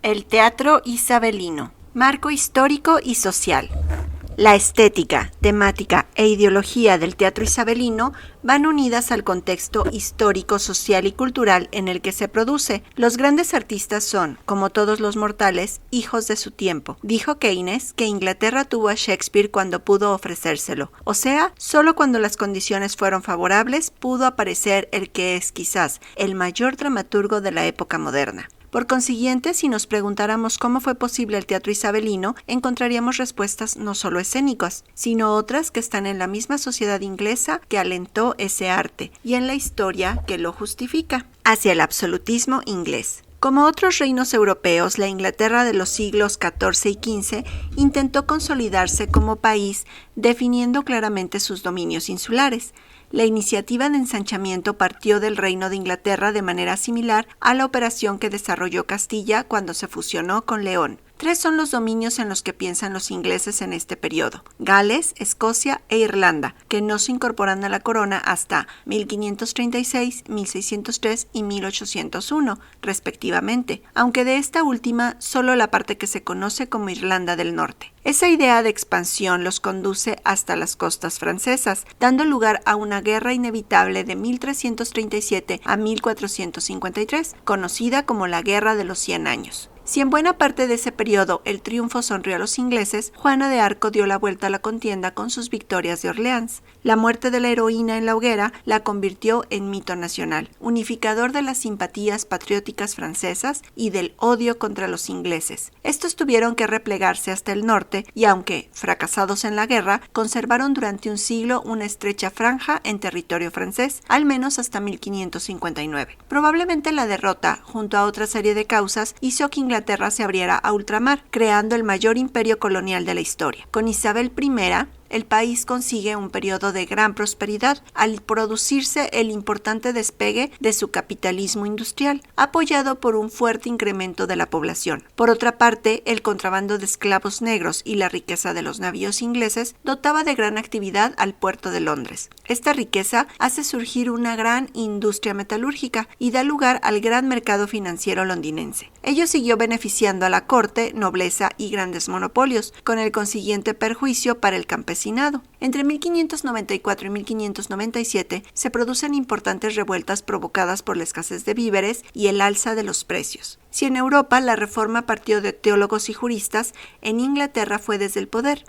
El teatro isabelino. Marco histórico y social. La estética, temática e ideología del teatro isabelino van unidas al contexto histórico, social y cultural en el que se produce. Los grandes artistas son, como todos los mortales, hijos de su tiempo. Dijo Keynes que Inglaterra tuvo a Shakespeare cuando pudo ofrecérselo, o sea, solo cuando las condiciones fueron favorables pudo aparecer el que es quizás el mayor dramaturgo de la época moderna. Por consiguiente, si nos preguntáramos cómo fue posible el teatro isabelino, encontraríamos respuestas no solo escénicas, sino otras que están en la misma sociedad inglesa que alentó ese arte y en la historia que lo justifica, hacia el absolutismo inglés. Como otros reinos europeos, la Inglaterra de los siglos XIV y XV intentó consolidarse como país, definiendo claramente sus dominios insulares. La iniciativa de ensanchamiento partió del Reino de Inglaterra de manera similar a la operación que desarrolló Castilla cuando se fusionó con León. 3 son los dominios en los que piensan los ingleses en este periodo: Gales, Escocia e Irlanda, que no se incorporan a la corona hasta 1536, 1603 y 1801, respectivamente, aunque de esta última solo la parte que se conoce como Irlanda del Norte. Esa idea de expansión los conduce hasta las costas francesas, dando lugar a una guerra inevitable de 1337 a 1453, conocida como la Guerra de los 100 Años. Si en buena parte de ese periodo el triunfo sonrió a los ingleses, Juana de Arco dio la vuelta a la contienda con sus victorias de Orleans. La muerte de la heroína en la hoguera la convirtió en mito nacional, unificador de las simpatías patrióticas francesas y del odio contra los ingleses. Estos tuvieron que replegarse hasta el norte y, aunque fracasados en la guerra, conservaron durante un siglo una estrecha franja en territorio francés, al menos hasta 1559. Probablemente la derrota, junto a otra serie de causas, hizo que Inglaterra se abriera a ultramar, creando el mayor imperio colonial de la historia. Con Isabel I, el país consigue un periodo de gran prosperidad al producirse el importante despegue de su capitalismo industrial, apoyado por un fuerte incremento de la población. Por otra parte, el contrabando de esclavos negros y la riqueza de los navíos ingleses dotaba de gran actividad al puerto de Londres. Esta riqueza hace surgir una gran industria metalúrgica y da lugar al gran mercado financiero londinense. Ello siguió beneficiando a la corte, nobleza y grandes monopolios, con el consiguiente perjuicio para el campesinado. Entre 1594 y 1597 se producen importantes revueltas provocadas por la escasez de víveres y el alza de los precios. Si en Europa la reforma partió de teólogos y juristas, en Inglaterra fue desde el poder.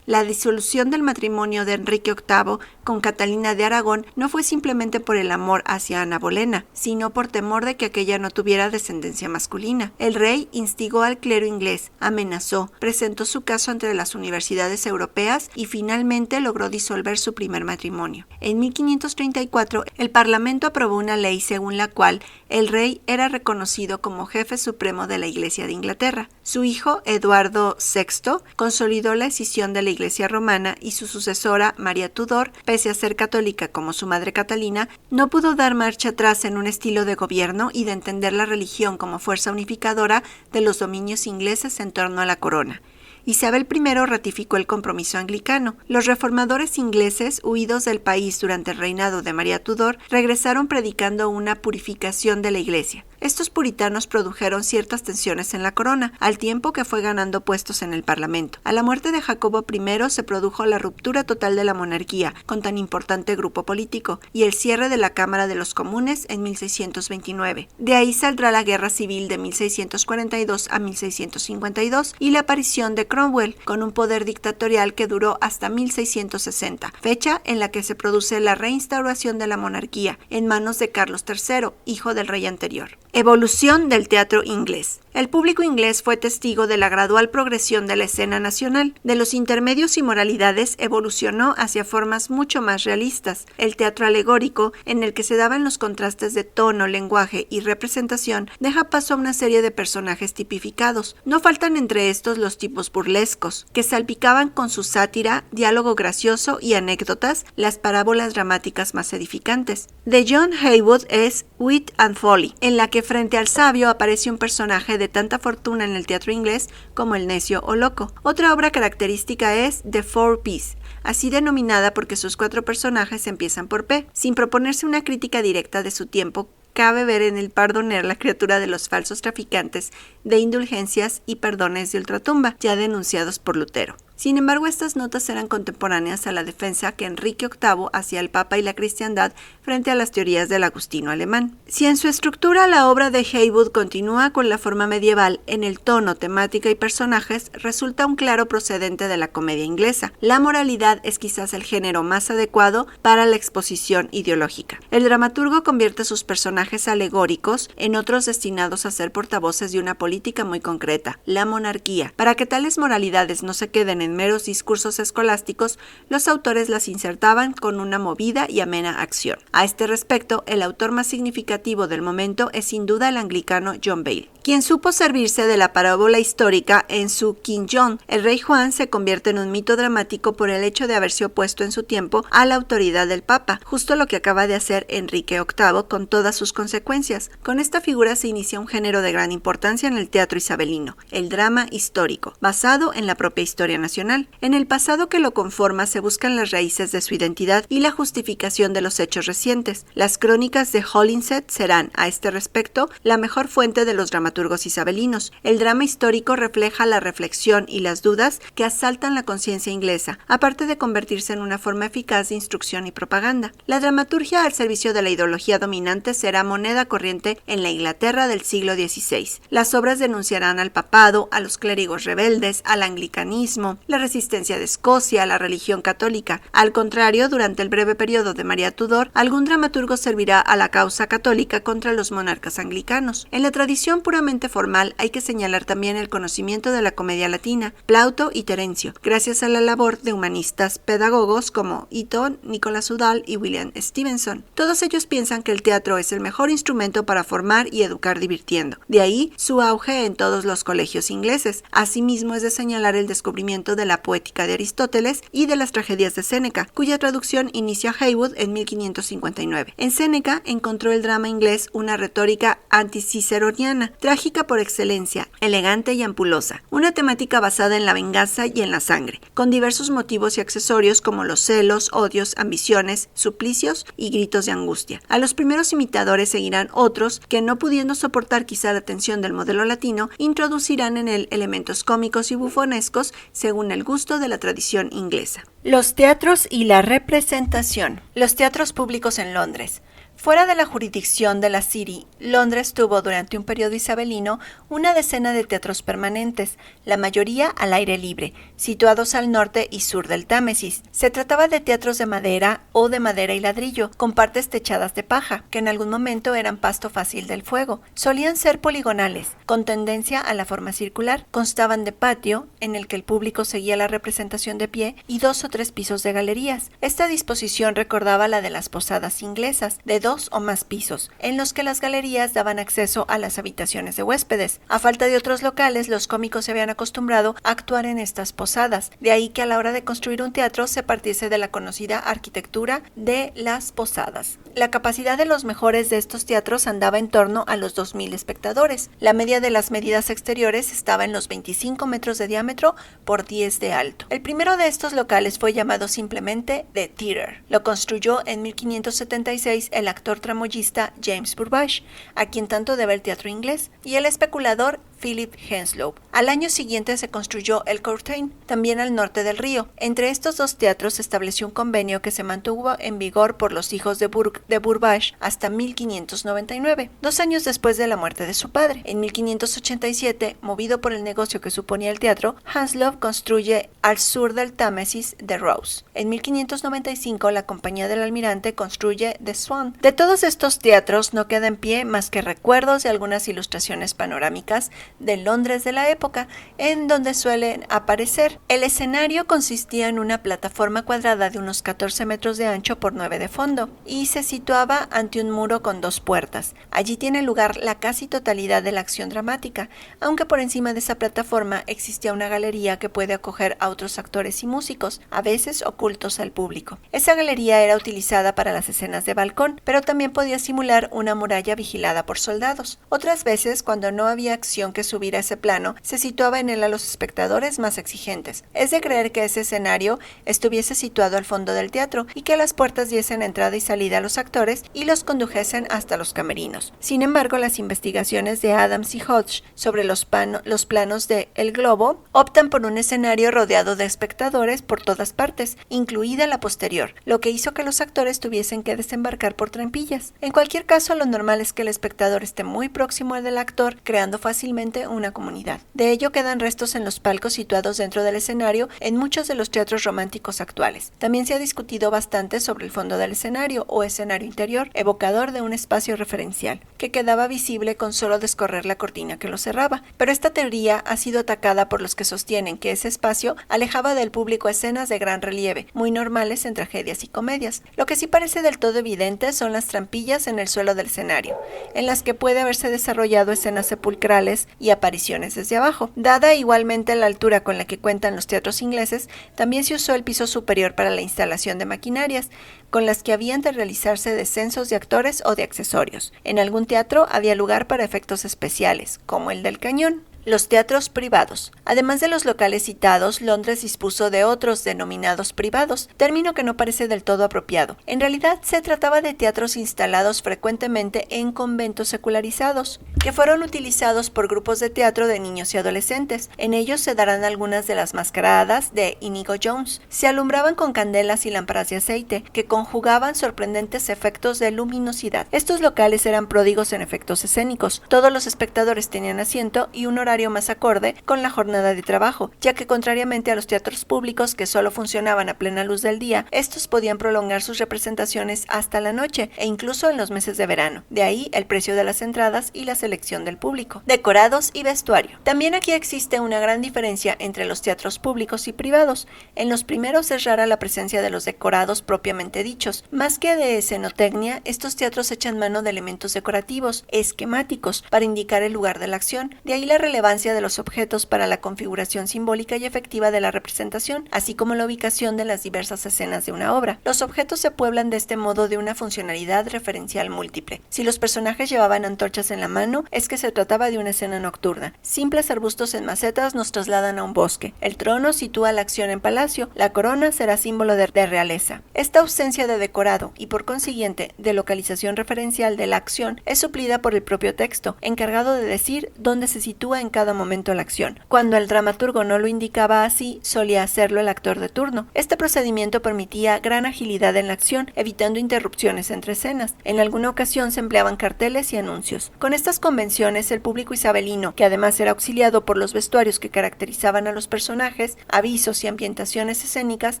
La disolución del matrimonio de Enrique VIII con Catalina de Aragón no fue simplemente por el amor hacia Ana Bolena, sino por temor de que aquella no tuviera descendencia masculina. El rey instigó al clero inglés, amenazó, presentó su caso ante las universidades europeas y finalmente logró disolver su primer matrimonio. En 1534, el Parlamento aprobó una ley según la cual el rey era reconocido como jefe supremo de la Iglesia de Inglaterra. Su hijo, Eduardo VI, consolidó la escisión de la Iglesia romana y su sucesora, María Tudor, pese a ser católica como su madre Catalina, no pudo dar marcha atrás en un estilo de gobierno y de entender la religión como fuerza unificadora de los dominios ingleses en torno a la corona. Isabel I ratificó el compromiso anglicano. Los reformadores ingleses, huidos del país durante el reinado de María Tudor, regresaron predicando una purificación de la Iglesia. Estos puritanos produjeron ciertas tensiones en la corona, al tiempo que fue ganando puestos en el Parlamento. A la muerte de Jacobo I se produjo la ruptura total de la monarquía con tan importante grupo político y el cierre de la Cámara de los Comunes en 1629. De ahí saldrá la Guerra Civil de 1642 a 1652 y la aparición de Cromwell, con un poder dictatorial que duró hasta 1660, fecha en la que se produce la reinstauración de la monarquía en manos de Carlos III, hijo del rey anterior. Evolución del teatro inglés. El público inglés fue testigo de la gradual progresión de la escena nacional. De los intermedios y moralidades evolucionó hacia formas mucho más realistas. El teatro alegórico, en el que se daban los contrastes de tono, lenguaje y representación, deja paso a una serie de personajes tipificados. No faltan entre estos los tipos burlescos, que salpicaban con su sátira, diálogo gracioso y anécdotas las parábolas dramáticas más edificantes. De John Heywood es Wit and Folly, en la que frente al sabio aparece un personaje de tanta fortuna en el teatro inglés como el necio o loco. Otra obra característica es The Four Ps, así denominada porque sus 4 personajes empiezan por P, sin proponerse una crítica directa de su tiempo cabe ver en el Pardoner la criatura de los falsos traficantes de indulgencias y perdones de ultratumba, ya denunciados por Lutero. Sin embargo, estas notas eran contemporáneas a la defensa que Enrique VIII hacía al Papa y la cristiandad frente a las teorías del agustino alemán. Si en su estructura la obra de Heywood continúa con la forma medieval, en el tono, temática y personajes resulta un claro procedente de la comedia inglesa. La moralidad es quizás el género más adecuado para la exposición ideológica. El dramaturgo convierte sus personajes alegóricos en otros destinados a ser portavoces de una política muy concreta, la monarquía. Para que tales moralidades no se queden en meros discursos escolásticos, los autores las insertaban con una movida y amena acción. A este respecto, el autor más significativo del momento es sin duda el anglicano John Bale, quien supo servirse de la parábola histórica en su King John. El rey Juan se convierte en un mito dramático por el hecho de haberse opuesto en su tiempo a la autoridad del Papa, justo lo que acaba de hacer Enrique VIII con todas sus consecuencias. Con esta figura se inicia un género de gran importancia en el teatro isabelino, el drama histórico, basado en la propia historia nacional. En el pasado que lo conforma se buscan las raíces de su identidad y la justificación de los hechos recientes. Las crónicas de Holinshed serán, a este respecto, la mejor fuente de los dramaturgos isabelinos. El drama histórico refleja la reflexión y las dudas que asaltan la conciencia inglesa, aparte de convertirse en una forma eficaz de instrucción y propaganda. La dramaturgia al servicio de la ideología dominante será moneda corriente en la Inglaterra del siglo XVI. Las obras denunciarán al papado, a los clérigos rebeldes, al anglicanismo, la resistencia de Escocia a la religión católica. Al contrario, durante el breve periodo de María Tudor, algún dramaturgo servirá a la causa católica contra los monarcas anglicanos. En la tradición puramente formal hay que señalar también el conocimiento de la comedia latina, Plauto y Terencio, gracias a la labor de humanistas pedagogos como Eaton, Nicholas Udall y William Stevenson. Todos ellos piensan que el teatro es el mejor instrumento para formar y educar divirtiendo. De ahí su auge en todos los colegios ingleses. Asimismo es de señalar el descubrimiento de la poética de Aristóteles y de las tragedias de Séneca, cuya traducción inició Heywood en 1559. En Séneca encontró el drama inglés una retórica anticiceroniana, trágica por excelencia, elegante y ampulosa, una temática basada en la venganza y en la sangre, con diversos motivos y accesorios como los celos, odios, ambiciones, suplicios y gritos de angustia. A los primeros imitadores seguirán otros que, no pudiendo soportar quizá la tensión del modelo latino, introducirán en él elementos cómicos y bufonescos según el gusto de la tradición inglesa. Los teatros y la representación. Los teatros públicos en Londres. Fuera de la jurisdicción de la City, Londres tuvo durante un periodo isabelino una decena de teatros permanentes, la mayoría al aire libre, situados al norte y sur del Támesis. Se trataba de teatros de madera o de madera y ladrillo, con partes techadas de paja, que en algún momento eran pasto fácil del fuego. Solían ser poligonales, con tendencia a la forma circular. Constaban de patio, en el que el público seguía la representación de pie, y 2 o 3 pisos de galerías. Esta disposición recordaba la de las posadas inglesas, de 2 o más pisos, en los que las galerías daban acceso a las habitaciones de huéspedes. A falta de otros locales, los cómicos se habían acostumbrado a actuar en estas posadas, de ahí que a la hora de construir un teatro se partiese de la conocida arquitectura de las posadas. La capacidad de los mejores de estos teatros andaba en torno a los 2.000 espectadores. La media de las medidas exteriores estaba en los 25 metros de diámetro por 10 de alto. El primero de estos locales fue llamado simplemente The Theatre. Lo construyó en 1576 el actor tramoyista James Burbage, a quien tanto debe el teatro inglés, y el especulador Philip Henslowe. Al año siguiente se construyó el Courtaine, también al norte del río. Entre estos 2 teatros se estableció un convenio que se mantuvo en vigor por los hijos de Burbage hasta 1599, 2 años después de la muerte de su padre. En 1587, movido por el negocio que suponía el teatro, Henslowe construye al sur del Támesis The Rose. En 1595, la Compañía del Almirante construye The Swan. De todos estos teatros no queda en pie más que recuerdos de algunas ilustraciones panorámicas de Londres de la época, en donde suelen aparecer. El escenario consistía en una plataforma cuadrada de unos 14 metros de ancho por 9 de fondo, y se situaba ante un muro con 2 puertas. Allí tiene lugar la casi totalidad de la acción dramática, aunque por encima de esa plataforma existía una galería que puede acoger a otros actores y músicos, a veces ocultos al público. Esa galería era utilizada para las escenas de balcón, pero también podía simular una muralla vigilada por soldados. Otras veces, cuando no había acción que subir a ese plano se situaba en él a los espectadores más exigentes. Es de creer que ese escenario estuviese situado al fondo del teatro y que las puertas diesen entrada y salida a los actores y los condujesen hasta los camerinos. Sin embargo, las investigaciones de Adams y Hodge sobre los planos de El Globo optan por un escenario rodeado de espectadores por todas partes, incluida la posterior, lo que hizo que los actores tuviesen que desembarcar por trampillas. En cualquier caso, lo normal es que el espectador esté muy próximo al del actor, creando fácilmente una comunidad. De ello quedan restos en los palcos situados dentro del escenario en muchos de los teatros románticos actuales. También se ha discutido bastante sobre el fondo del escenario o escenario interior, evocador de un espacio referencial, que quedaba visible con solo descorrer la cortina que lo cerraba. Pero esta teoría ha sido atacada por los que sostienen que ese espacio alejaba del público escenas de gran relieve, muy normales en tragedias y comedias. Lo que sí parece del todo evidente son las trampillas en el suelo del escenario, en las que puede haberse desarrollado escenas sepulcrales y apariciones desde abajo. Dada igualmente la altura con la que cuentan los teatros ingleses, también se usó el piso superior para la instalación de maquinarias, con las que habían de realizarse descensos de actores o de accesorios. En algún teatro había lugar para efectos especiales, como el del cañón. Los teatros privados. Además de los locales citados, Londres dispuso de otros denominados privados, término que no parece del todo apropiado. En realidad se trataba de teatros instalados frecuentemente en conventos secularizados, que fueron utilizados por grupos de teatro de niños y adolescentes. En ellos se darán algunas de las mascaradas de Inigo Jones. Se alumbraban con candelas y lámparas de aceite, que conjugaban sorprendentes efectos de luminosidad. Estos locales eran pródigos en efectos escénicos. Todos los espectadores tenían asiento y un horario más acorde con la jornada de trabajo, ya que contrariamente a los teatros públicos que solo funcionaban a plena luz del día, estos podían prolongar sus representaciones hasta la noche e incluso en los meses de verano. De ahí el precio de las entradas y la selección del público. Decorados y vestuario. También aquí existe una gran diferencia entre los teatros públicos y privados. En los primeros es rara la presencia de los decorados propiamente dichos. Más que de escenotecnia, estos teatros echan mano de elementos decorativos, esquemáticos, para indicar el lugar de la acción. De ahí la relevancia de los objetos para la configuración simbólica y efectiva de la representación, así como la ubicación de las diversas escenas de una obra. Los objetos se pueblan de este modo de una funcionalidad referencial múltiple. Si los personajes llevaban antorchas en la mano, es que se trataba de una escena nocturna. Simples arbustos en macetas nos trasladan a un bosque. El trono sitúa la acción en palacio. La corona será símbolo de realeza. Esta ausencia de decorado y por consiguiente de localización referencial de la acción es suplida por el propio texto, encargado de decir dónde se sitúa en cada momento la acción. Cuando el dramaturgo no lo indicaba así, solía hacerlo el actor de turno. Este procedimiento permitía gran agilidad en la acción, evitando interrupciones entre escenas. En alguna ocasión se empleaban carteles y anuncios. Con estas convenciones, el público isabelino, que además era auxiliado por los vestuarios que caracterizaban a los personajes, avisos y ambientaciones escénicas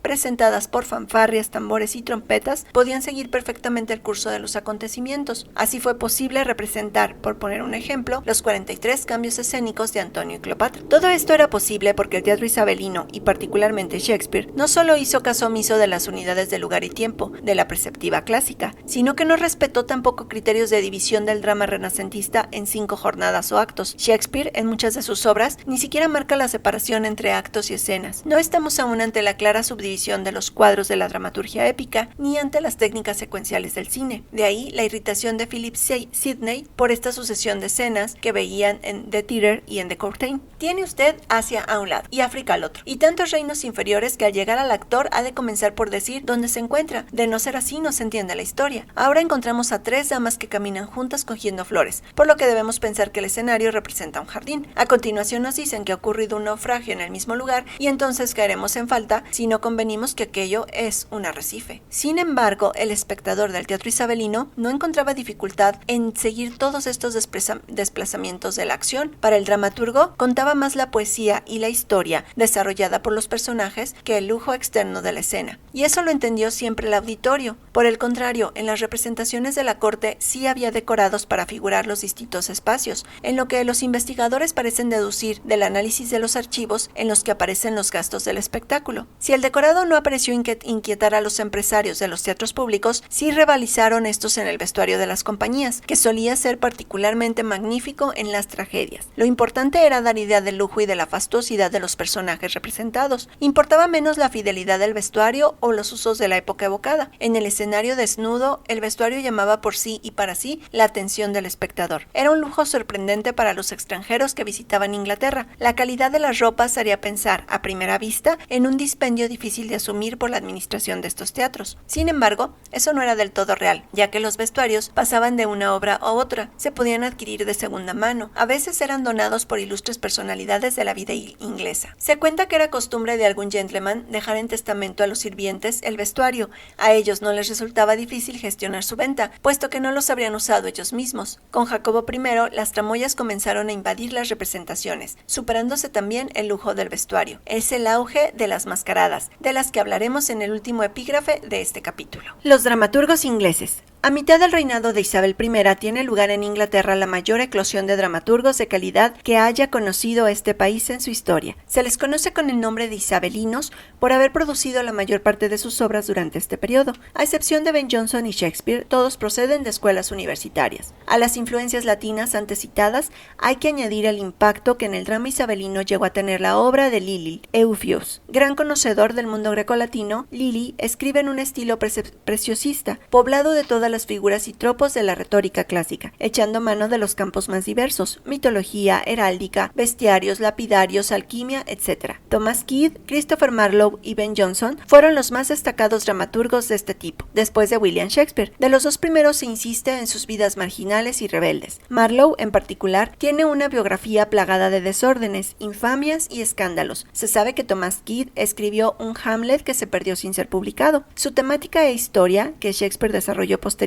presentadas por fanfarrias, tambores y trompetas, podían seguir perfectamente el curso de los acontecimientos. Así fue posible representar, por poner un ejemplo, los 43 cambios escénicos de Antonio y Cleopatra. Todo esto era posible porque el teatro isabelino, y particularmente Shakespeare, no solo hizo caso omiso de las unidades de lugar y tiempo, de la preceptiva clásica, sino que no respetó tampoco criterios de división del drama renacentista en 5 jornadas o actos. Shakespeare, en muchas de sus obras, ni siquiera marca la separación entre actos y escenas. No estamos aún ante la clara subdivisión de los cuadros de la dramaturgia épica, ni ante las técnicas secuenciales del cine. De ahí la irritación de Philip Sidney por esta sucesión de escenas que veían en The Theatre y en The Curtain. Tiene usted Asia a un lado y África al otro, y tantos reinos inferiores que al llegar al actor ha de comenzar por decir dónde se encuentra. De no ser así no se entiende la historia. Ahora encontramos a 3 damas que caminan juntas cogiendo flores, por lo que debemos pensar que el escenario representa un jardín. A continuación nos dicen que ha ocurrido un naufragio en el mismo lugar y entonces caeremos en falta si no convenimos que aquello es un arrecife. Sin embargo, el espectador del teatro isabelino no encontraba dificultad en seguir todos estos desplazamientos de la acción. Para el dramaturgo contaba más la poesía y la historia desarrollada por los personajes que el lujo externo de la escena. Y eso lo entendió siempre el auditorio. Por el contrario, en las representaciones de la corte sí había decorados para figurar los distintos espacios, en lo que los investigadores parecen deducir del análisis de los archivos en los que aparecen los gastos del espectáculo. Si el decorado no pareció inquietar a los empresarios de los teatros públicos, sí rivalizaron estos en el vestuario de las compañías, que solía ser particularmente magnífico en las tragedias. Lo importante importante era dar idea del lujo y de la fastuosidad de los personajes representados. Importaba menos la fidelidad del vestuario o los usos de la época evocada. En el escenario desnudo, el vestuario llamaba por sí y para sí la atención del espectador. Era un lujo sorprendente para los extranjeros que visitaban Inglaterra. La calidad de las ropas haría pensar, a primera vista, en un dispendio difícil de asumir por la administración de estos teatros. Sin embargo, eso no era del todo real, ya que los vestuarios pasaban de una obra a otra, se podían adquirir de segunda mano, a veces eran donados por ilustres personalidades de la vida inglesa. Se cuenta que era costumbre de algún gentleman dejar en testamento a los sirvientes el vestuario. A ellos no les resultaba difícil gestionar su venta, puesto que no los habrían usado ellos mismos. Con Jacobo I, las tramoyas comenzaron a invadir las representaciones, superándose también el lujo del vestuario. Es el auge de las mascaradas, de las que hablaremos en el último epígrafe de este capítulo. Los dramaturgos ingleses. A mitad del reinado de Isabel I tiene lugar en Inglaterra la mayor eclosión de dramaturgos de calidad que haya conocido este país en su historia. Se les conoce con el nombre de isabelinos por haber producido la mayor parte de sus obras durante este periodo. A excepción de Ben Jonson y Shakespeare, todos proceden de escuelas universitarias. A las influencias latinas antes citadas hay que añadir el impacto que en el drama isabelino llegó a tener la obra de Lili Eufios. Gran conocedor del mundo grecolatino, Lili escribe en un estilo preciosista, poblado de todas las figuras y tropos de la retórica clásica, echando mano de los campos más diversos: mitología, heráldica, bestiarios, lapidarios, alquimia, etc. Thomas Kidd, Christopher Marlowe y Ben Jonson fueron los más destacados dramaturgos de este tipo, después de William Shakespeare. De los dos primeros se insiste en sus vidas marginales y rebeldes. Marlowe, en particular, tiene una biografía plagada de desórdenes, infamias y escándalos. Se sabe que Thomas Kidd escribió un Hamlet que se perdió sin ser publicado. Su temática e historia, que Shakespeare desarrolló posteriormente,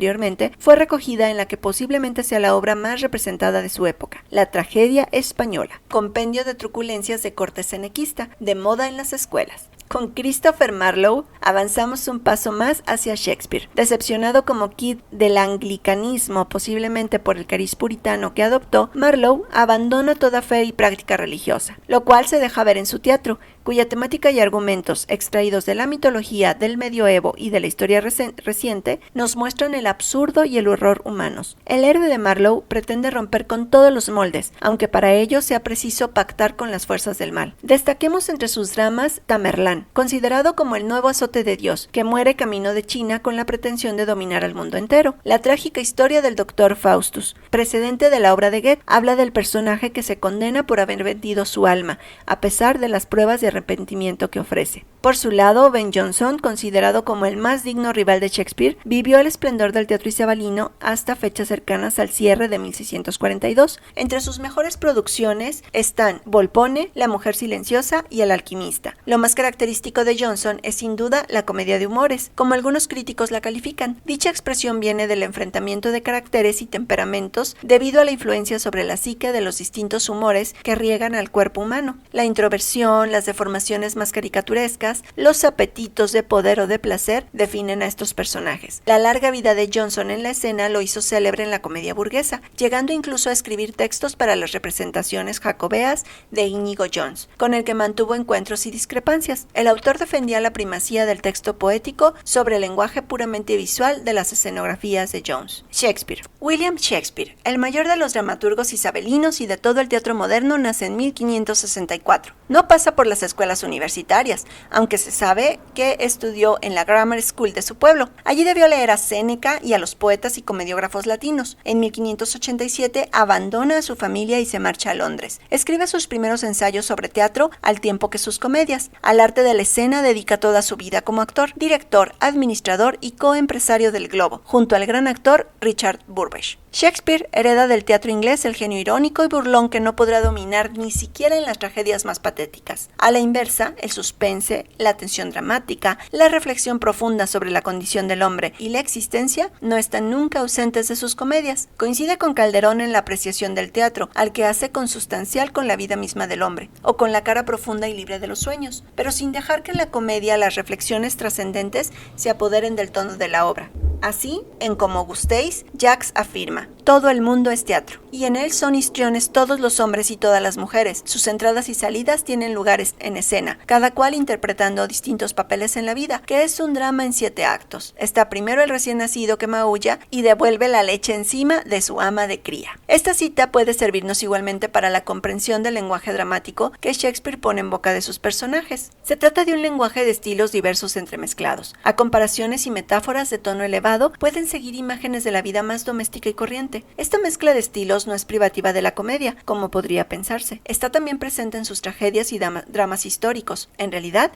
fue recogida en la que posiblemente sea la obra más representada de su época, la tragedia española, compendio de truculencias de corte senequista, de moda en las escuelas. Con Christopher Marlowe avanzamos un paso más hacia Shakespeare. Decepcionado como Kidd del anglicanismo, posiblemente por el cariz puritano que adoptó, Marlowe abandona toda fe y práctica religiosa, lo cual se deja ver en su teatro, cuya temática y argumentos extraídos de la mitología, del medioevo y de la historia reciente nos muestran el absurdo y el horror humanos. El héroe de Marlowe pretende romper con todos los moldes, aunque para ello sea preciso pactar con las fuerzas del mal. Destaquemos entre sus dramas Tamerlán, considerado como el nuevo azote de Dios, que muere camino de China con la pretensión de dominar al mundo entero. La trágica historia del doctor Faustus, precedente de la obra de Goethe, habla del personaje que se condena por haber vendido su alma, a pesar de las pruebas de arrepentimiento que ofrece. Por su lado, Ben Jonson, considerado como el más digno rival de Shakespeare, vivió el esplendor del teatro isabelino hasta fechas cercanas al cierre de 1642. Entre sus mejores producciones están Volpone, La mujer silenciosa y El alquimista. Lo más característico de Jonson es sin duda la comedia de humores, como algunos críticos la califican. Dicha expresión viene del enfrentamiento de caracteres y temperamentos debido a la influencia sobre la psique de los distintos humores que riegan al cuerpo humano. La introversión, las deformaciones más caricaturescas, los apetitos de poder o de placer definen a estos personajes. La larga vida de Jonson en la escena lo hizo célebre en la comedia burguesa, llegando incluso a escribir textos para las representaciones jacobeas de Íñigo Jones, con el que mantuvo encuentros y discrepancias. El autor defendía la primacía del texto poético sobre el lenguaje puramente visual de las escenografías de Jones. Shakespeare. William Shakespeare, el mayor de los dramaturgos isabelinos y de todo el teatro moderno, nace en 1564. No pasa por las escuelas universitarias, aunque se sabe que estudió en la Grammar School de su pueblo. Allí debió leer a Séneca y a los poetas y comediógrafos latinos. En 1587 abandona a su familia y se marcha a Londres. Escribe sus primeros ensayos sobre teatro al tiempo que sus comedias. Al arte de la escena dedica toda su vida como actor, director, administrador y coempresario del Globo, junto al gran actor Richard Burbage. Shakespeare hereda del teatro inglés el genio irónico y burlón que no podrá dominar ni siquiera en las tragedias más patéticas. A la inversa, el suspense, la tensión dramática, la reflexión profunda sobre la condición del hombre y la existencia no están nunca ausentes de sus comedias. Coincide con Calderón en la apreciación del teatro, al que hace consustancial con la vida misma del hombre, o con la cara profunda y libre de los sueños, pero sin dejar que en la comedia las reflexiones trascendentes se apoderen del tono de la obra. Así, en Como gustéis, Jacques afirma: Todo el mundo es teatro, y en él son histriones todos los hombres y todas las mujeres. Sus entradas y salidas tienen lugares en escena, cada cual interpretando distintos papeles en la vida, que es un drama en 7 actos. Está primero el recién nacido que maulla y devuelve la leche encima de su ama de cría. Esta cita puede servirnos igualmente para la comprensión del lenguaje dramático que Shakespeare pone en boca de sus personajes. Se trata de un lenguaje de estilos diversos entremezclados. A comparaciones y metáforas de tono elevado pueden seguir imágenes de la vida más doméstica y corriente. Esta mezcla de estilos no es privativa de la comedia, como podría pensarse. Está también presente en sus tragedias y dramas históricos. En realidad,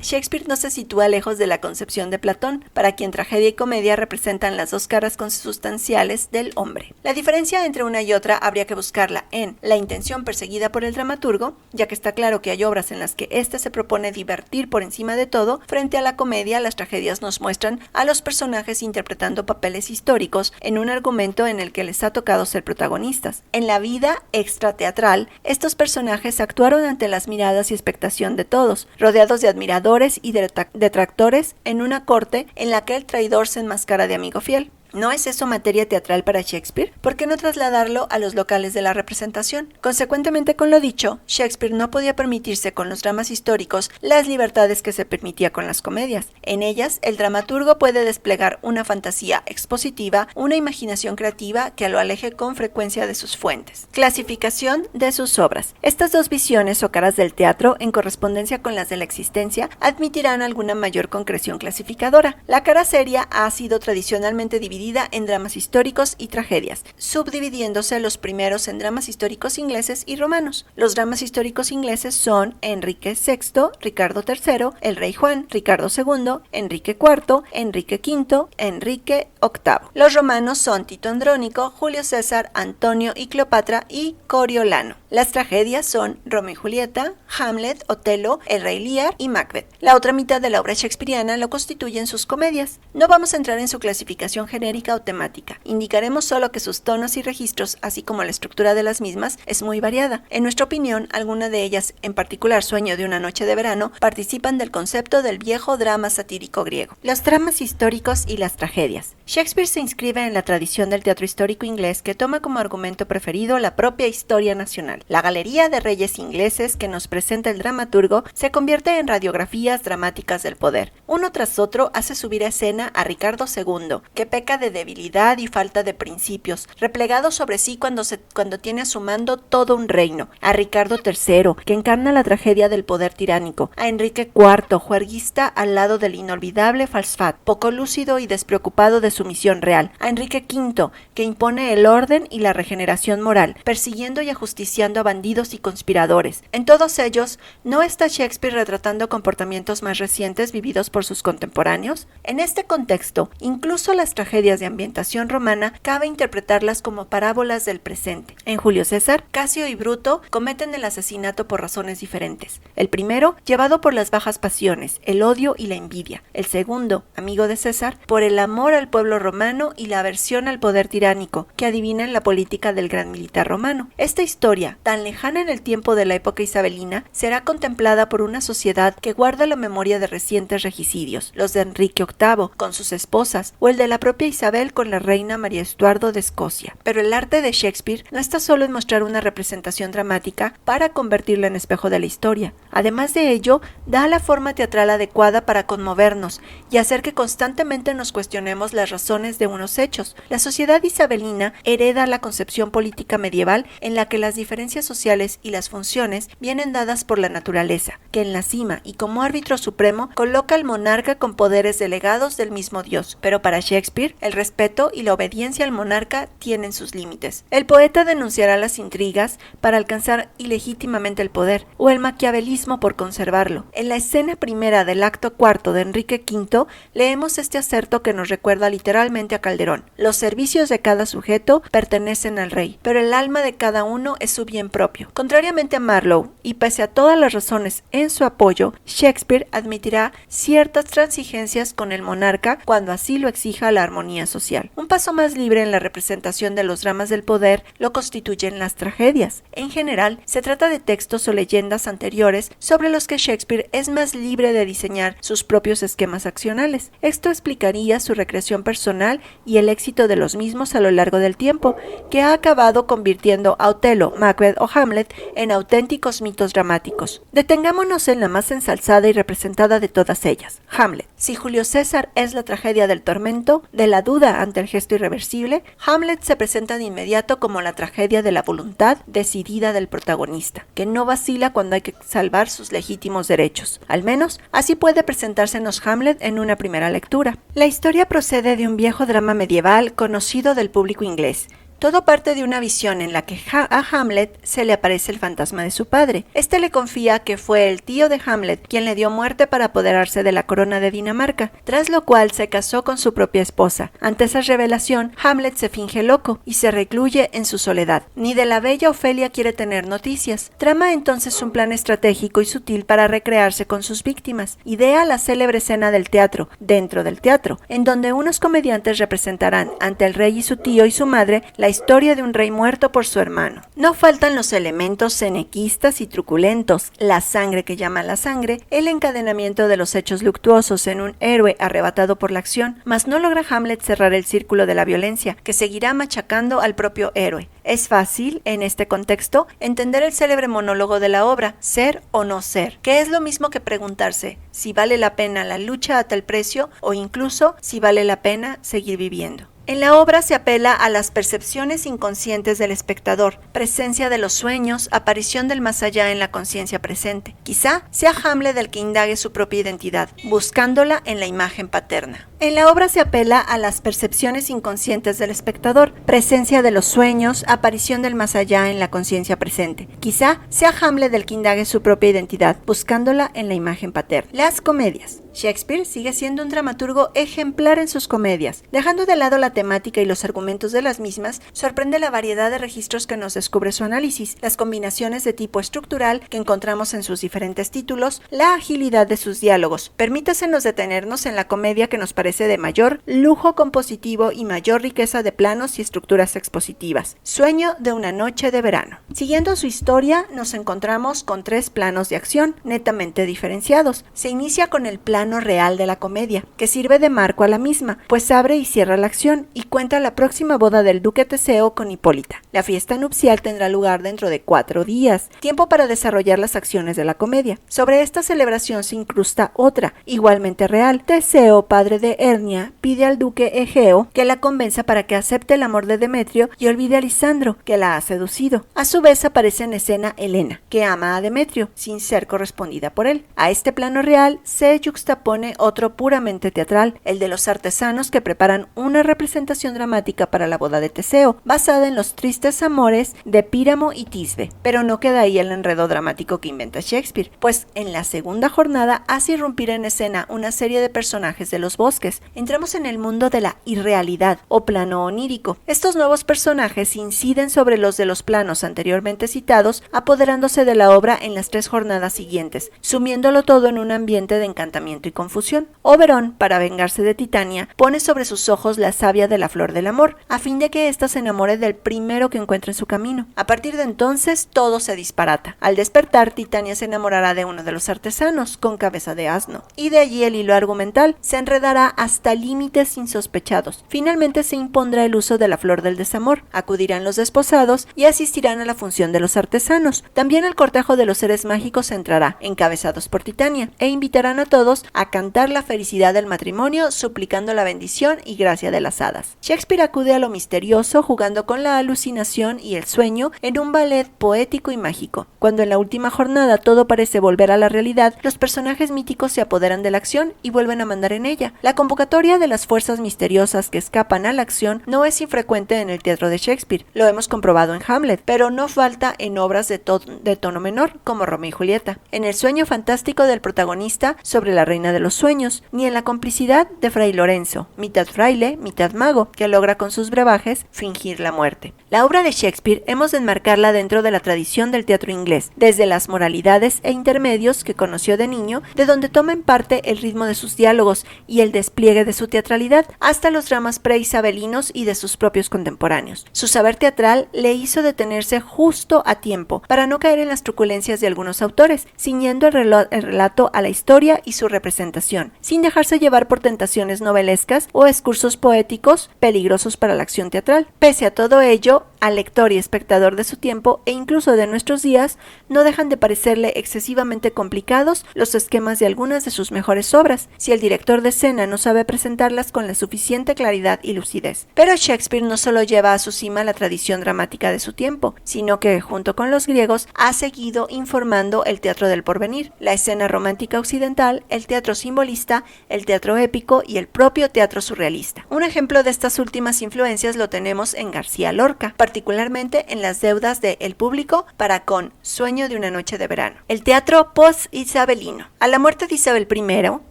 Shakespeare no se sitúa lejos de la concepción de Platón, para quien tragedia y comedia representan las dos caras consustanciales del hombre. La diferencia entre una y otra habría que buscarla en la intención perseguida por el dramaturgo, ya que está claro que hay obras en las que éste se propone divertir por encima de todo. Frente a la comedia, las tragedias nos muestran a los personajes interpretando papeles históricos en un argumento en el que les ha tocado ser protagonistas. En la vida extrateatral, estos personajes actuaron ante las miradas y expectación de todos, rodeados de admiradores y detractores en una corte en la que el traidor se enmascara de amigo fiel. ¿No es eso materia teatral para Shakespeare? ¿Por qué no trasladarlo a los locales de la representación? Consecuentemente con lo dicho, Shakespeare no podía permitirse con los dramas históricos las libertades que se permitía con las comedias. En ellas, el dramaturgo puede desplegar una fantasía expositiva, una imaginación creativa que lo aleje con frecuencia de sus fuentes. Clasificación de sus obras. Estas dos visiones o caras del teatro, en correspondencia con las de la existencia, admitirán alguna mayor concreción clasificadora. La cara seria ha sido tradicionalmente dividida en dramas históricos y tragedias, subdividiéndose los primeros en dramas históricos ingleses y romanos. Los dramas históricos ingleses son Enrique VI, Ricardo III, el rey Juan, Ricardo II, Enrique IV, Enrique V, Enrique VIII. Los romanos son Tito Andrónico, Julio César, Antonio y Cleopatra y Coriolano. Las tragedias son Romeo y Julieta, Hamlet, Otelo, el rey Lear y Macbeth. La otra mitad de la obra shakespeariana lo constituyen sus comedias. No vamos a entrar en su clasificación genérica o temática. Indicaremos solo que sus tonos y registros, así como la estructura de las mismas, es muy variada. En nuestra opinión, alguna de ellas, en particular Sueño de una noche de verano, participan del concepto del viejo drama satírico griego. Los dramas históricos y las tragedias. Shakespeare se inscribe en la tradición del teatro histórico inglés que toma como argumento preferido la propia historia nacional. La galería de reyes ingleses que nos presenta el dramaturgo se convierte en radiografías dramáticas del poder. Uno tras otro hace subir a escena a Ricardo II, que peca de debilidad y falta de principios, replegado sobre sí cuando tiene a su mando todo un reino, a Ricardo III, que encarna la tragedia del poder tiránico, a Enrique IV, juerguista al lado del inolvidable Falstaff, poco lúcido y despreocupado de su misión real, a Enrique V, que impone el orden y la regeneración moral, persiguiendo y ajusticiando a bandidos y conspiradores. En todos ellos, ¿no está Shakespeare retratando comportamientos más recientes vividos por sus contemporáneos? En este contexto, incluso las tragedias de ambientación romana cabe interpretarlas como parábolas del presente. En Julio César, Casio y Bruto cometen el asesinato por razones diferentes. El primero, llevado por las bajas pasiones, el odio y la envidia. El segundo, amigo de César, por el amor al pueblo romano y la aversión al poder tiránico, que adivina en la política del gran militar romano. Esta historia, tan lejana en el tiempo de la época isabelina, será contemplada por una sociedad que guarda la memoria de recientes regicidios, los de Enrique VIII con sus esposas, o el de la propia Isabel con la reina María Estuardo de Escocia. Pero el arte de Shakespeare no está solo en mostrar una representación dramática para convertirla en espejo de la historia. Además de ello, da la forma teatral adecuada para conmovernos y hacer que constantemente nos cuestionemos las razones de unos hechos. La sociedad isabelina hereda la concepción política medieval en la que las diferencias sociales y las funciones vienen dadas por la naturaleza, que en la cima y como árbitro supremo coloca al monarca con poderes delegados del mismo Dios. Pero para Shakespeare, el respeto y la obediencia al monarca tienen sus límites. El poeta denunciará las intrigas para alcanzar ilegítimamente el poder, o el maquiavelismo por conservarlo. En la escena primera del acto cuarto de Enrique V, leemos este acerto que nos recuerda literalmente a Calderón. Los servicios de cada sujeto pertenecen al rey, pero el alma de cada uno es su bien propio. Contrariamente a Marlowe, y pese a todas las razones en su apoyo, Shakespeare admitirá ciertas transigencias con el monarca cuando así lo exija la armonía armonía social. Un paso más libre en la representación de los dramas del poder lo constituyen las tragedias. En general, se trata de textos o leyendas anteriores sobre los que Shakespeare es más libre de diseñar sus propios esquemas accionales. Esto explicaría su recreación personal y el éxito de los mismos a lo largo del tiempo, que ha acabado convirtiendo a Otelo, Macbeth o Hamlet en auténticos mitos dramáticos. Detengámonos en la más ensalzada y representada de todas ellas, Hamlet. Si Julio César es la tragedia del tormento, de la duda ante el gesto irreversible, Hamlet se presenta de inmediato como la tragedia de la voluntad decidida del protagonista, que no vacila cuando hay que salvar sus legítimos derechos. Al menos, así puede presentársenos Hamlet en una primera lectura. La historia procede de un viejo drama medieval conocido del público inglés. Todo parte de una visión en la que a Hamlet se le aparece el fantasma de su padre. Este le confía que fue el tío de Hamlet quien le dio muerte para apoderarse de la corona de Dinamarca, tras lo cual se casó con su propia esposa. Ante esa revelación, Hamlet se finge loco y se recluye en su soledad. Ni de la bella Ofelia quiere tener noticias. Trama entonces un plan estratégico y sutil para recrearse con sus víctimas. Idea la célebre escena del teatro, dentro del teatro, en donde unos comediantes representarán ante el rey y su tío y su madre la historia de un rey muerto por su hermano. No faltan los elementos cenequistas y truculentos, la sangre que llama la sangre, el encadenamiento de los hechos luctuosos en un héroe arrebatado por la acción, mas no logra Hamlet cerrar el círculo de la violencia, que seguirá machacando al propio héroe. Es fácil, en este contexto, entender el célebre monólogo de la obra, ser o no ser, que es lo mismo que preguntarse si vale la pena la lucha a tal precio o incluso si vale la pena seguir viviendo. En la obra se apela a las percepciones inconscientes del espectador, presencia de los sueños, aparición del más allá en la conciencia presente. Quizá sea Hamlet el que indague su propia identidad, buscándola en la imagen paterna. En la obra se apela a las percepciones inconscientes del espectador, presencia de los sueños, aparición del más allá en la conciencia presente. Quizá sea Hamlet el que indague su propia identidad, buscándola en la imagen paterna. Las comedias. Shakespeare sigue siendo un dramaturgo ejemplar en sus comedias. Dejando de lado la temática y los argumentos de las mismas, sorprende la variedad de registros que nos descubre su análisis, las combinaciones de tipo estructural que encontramos en sus diferentes títulos, la agilidad de sus diálogos. Permítasenos detenernos en la comedia que nos parece de mayor lujo compositivo y mayor riqueza de planos y estructuras expositivas, Sueño de una noche de verano. Siguiendo su historia, nos encontramos con 3 planos de acción netamente diferenciados. Se inicia con el plano real de la comedia, que sirve de marco a la misma, pues abre y cierra la acción y cuenta la próxima boda del duque Teseo con Hipólita. La fiesta nupcial tendrá lugar dentro de 4 días, tiempo para desarrollar las acciones de la comedia. Sobre esta celebración se incrusta otra, igualmente real. Teseo, padre de Hernia, pide al duque Egeo que la convenza para que acepte el amor de Demetrio y olvide a Lisandro, que la ha seducido. A su vez aparece en escena Helena, que ama a Demetrio, sin ser correspondida por él. A este plano real se juxtapone otro puramente teatral, el de los artesanos que preparan una representación dramática para la boda de Teseo, basada en los tristes amores de Píramo y Tisbe. Pero no queda ahí el enredo dramático que inventa Shakespeare, pues en la segunda jornada hace irrumpir en escena una serie de personajes de los bosques. Entramos en el mundo de la irrealidad o plano onírico. Estos nuevos personajes inciden sobre los de los planos anteriormente citados, apoderándose de la obra en las 3 jornadas siguientes, sumiéndolo todo en un ambiente de encantamiento y confusión. Oberón, para vengarse de Titania, pone sobre sus ojos la savia de la flor del amor, a fin de que ésta se enamore del primero que encuentre en su camino. A partir de entonces, todo se disparata. Al despertar, Titania se enamorará de uno de los artesanos, con cabeza de asno, y de allí el hilo argumental se enredará hasta límites insospechados. Finalmente se impondrá el uso de la flor del desamor, acudirán los desposados y asistirán a la función de los artesanos. También el cortejo de los seres mágicos entrará, encabezados por Titania, e invitarán a todos a cantar la felicidad del matrimonio, suplicando la bendición y gracia de las hadas. Shakespeare acude a lo misterioso, jugando con la alucinación y el sueño en un ballet poético y mágico. Cuando en la última jornada todo parece volver a la realidad, los personajes míticos se apoderan de la acción y vuelven a mandar en ella. La convocatoria de las fuerzas misteriosas que escapan a la acción no es infrecuente en el teatro de Shakespeare, lo hemos comprobado en Hamlet, pero no falta en obras de tono menor, como Romeo y Julieta, en el sueño fantástico del protagonista sobre la reina de los sueños, ni en la complicidad de Fray Lorenzo, mitad fraile, mitad mago, que logra con sus brebajes fingir la muerte. La obra de Shakespeare hemos de enmarcarla dentro de la tradición del teatro inglés, desde las moralidades e intermedios que conoció de niño, de donde toma en parte el ritmo de sus diálogos y el despliegue de su teatralidad, hasta los dramas preisabelinos y de sus propios contemporáneos. Su saber teatral le hizo detenerse justo a tiempo para no caer en las truculencias de algunos autores, ciñendo el relato a la historia y su representación, sin dejarse llevar por tentaciones novelescas o excursos poéticos peligrosos para la acción teatral. Pese a todo ello, al lector y espectador de su tiempo e incluso de nuestros días, no dejan de parecerle excesivamente complicados los esquemas de algunas de sus mejores obras, si el director de escena no sabe presentarlas con la suficiente claridad y lucidez. Pero Shakespeare no solo lleva a su cima la tradición dramática de su tiempo, sino que, junto con los griegos, ha seguido informando el teatro del porvenir, la escena romántica occidental, el teatro simbolista, el teatro épico y el propio teatro surrealista. Un ejemplo de estas últimas influencias lo tenemos en García Lorca, particularmente en las deudas de El Público para con Sueño de una noche de verano. El teatro post-isabelino. A la muerte de Isabel I,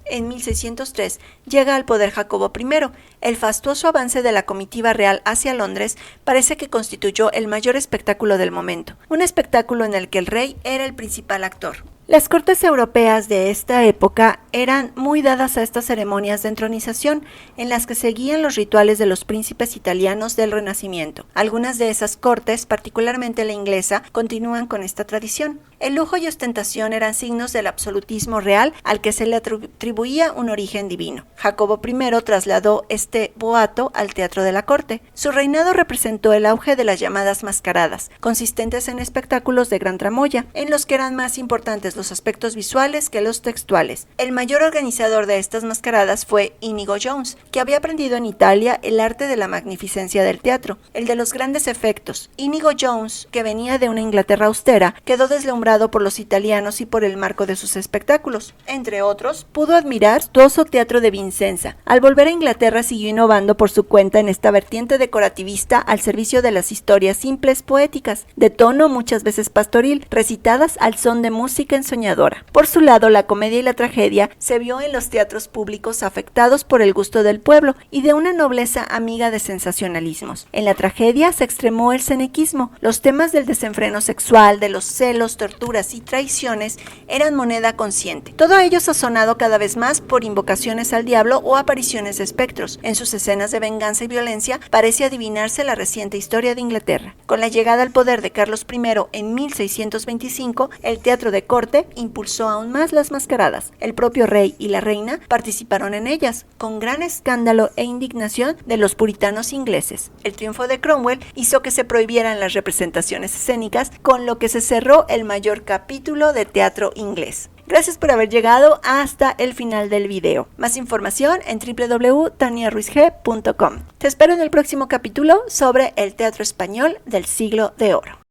en 1603, llega al poder Jacobo I. El fastuoso avance de la comitiva real hacia Londres parece que constituyó el mayor espectáculo del momento, un espectáculo en el que el rey era el principal actor. Las cortes europeas de esta época eran muy dadas a estas ceremonias de entronización, en las que seguían los rituales de los príncipes italianos del Renacimiento. Algunas de esas cortes, particularmente la inglesa, continúan con esta tradición. El lujo y ostentación eran signos del absolutismo real al que se le atribuía un origen divino. Jacobo I trasladó este boato al teatro de la corte. Su reinado representó el auge de las llamadas mascaradas, consistentes en espectáculos de gran tramoya, en los que eran más importantes los aspectos visuales que los textuales. El mayor organizador de estas mascaradas fue Inigo Jones, que había aprendido en Italia el arte de la magnificencia del teatro, el de los grandes efectos. Inigo Jones, que venía de una Inglaterra austera, quedó deslumbrado por los italianos y por el marco de sus espectáculos. Entre otros, pudo admirar el fastuoso teatro de Vicenza. Al volver a Inglaterra siguió innovando por su cuenta en esta vertiente decorativista al servicio de las historias simples poéticas, de tono muchas veces pastoril, recitadas al son de música ensoñadora. Por su lado, la comedia y la tragedia se vio en los teatros públicos afectados por el gusto del pueblo y de una nobleza amiga de sensacionalismos. En la tragedia se extremó el cenequismo. Los temas del desenfreno sexual, de los celos, torturas y traiciones eran moneda consciente. Todo ello sazonado cada vez más por invocaciones al diablo o apariciones de espectros. En sus escenas de venganza y violencia parece adivinarse la reciente historia de Inglaterra. Con la llegada al poder de Carlos I en 1625, el teatro de corte impulsó aún más las mascaradas. El propio rey y la reina participaron en ellas, con gran escándalo e indignación de los puritanos ingleses. El triunfo de Cromwell hizo que se prohibieran las representaciones escénicas, con lo que se cerró el mayor capítulo de teatro inglés. Gracias por haber llegado hasta el final del video. Más información en www.taniaruizg.com. Te espero en el próximo capítulo sobre el teatro español del Siglo de Oro.